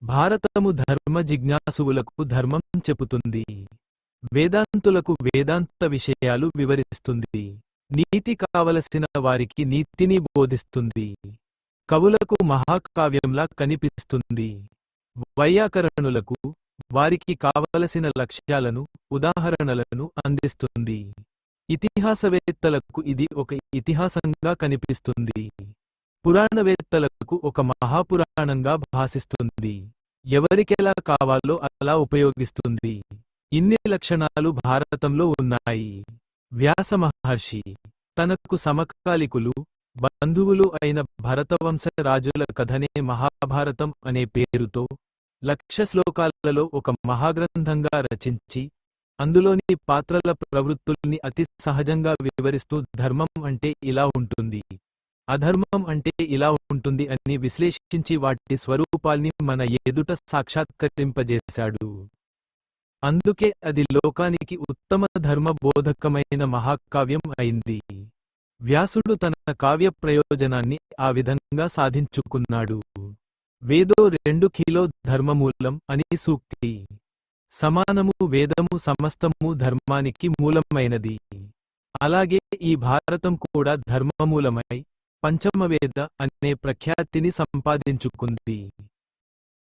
భారతము ధర్మ జిజ్ఞాసువులకు ధర్మం చెపుతుంది. వేదాంతులకు వేదాంత విషయాలు వివరిస్తుంది. నీతి కావలసిన వారికి నీతిని బోధిస్తుంది. కవులకు మహాకావ్యంలా కనిపిస్తుంది. వైయాకరణులకు వారికి కావలసిన లక్ష్యాలను, ఉదాహరణలను అందిస్తుంది. ఇతిహాసవేత్తలకు ఇది ఒక ఇతిహాసంగా కనిపిస్తుంది. పురాణవేత్తలకు ఒక మహాపురాణంగా భాసిస్తుంది. ఎవరికెలా కావాలో అలా ఉపయోగిస్తుంది. ఇన్ని లక్షణాలు భారతంలో ఉన్నాయి. వ్యాస మహర్షి తనకు సమకాలికులు, బంధువులు అయిన భరతవంశ రాజుల కథనే మహాభారతం అనే పేరుతో 1,00,000 శ్లోకాలలో ఒక మహాగ్రంథంగా రచించి, అందులోని పాత్రల ప్రవృత్తుల్ని అతి సహజంగా వివరిస్తూ ధర్మం అంటే ఇలా ఉంటుంది, అధర్మం అంటే ఇలా ఉంటుంది అని విశ్లేషించి వాటి స్వరూపాల్ని మన ఎదుట సాక్షాత్కరింపజేశాడు. అందుకే అది లోకానికి ఉత్తమ ధర్మ బోధకమైన మహాకావ్యం అయింది. వ్యాసుడు తన కావ్య ప్రయోజనాన్ని ఆ విధంగా సాధించుకున్నాడు. వేదో 2 కిలో ధర్మమూలం అని సూక్తి. సమానము వేదము సమస్తము ధర్మానికి మూలమైనది. అలాగే ఈ భారతం కూడా ధర్మమూలమై పంచమవేద అనే ప్రఖ్యాతిని సంపాదించుకుంది.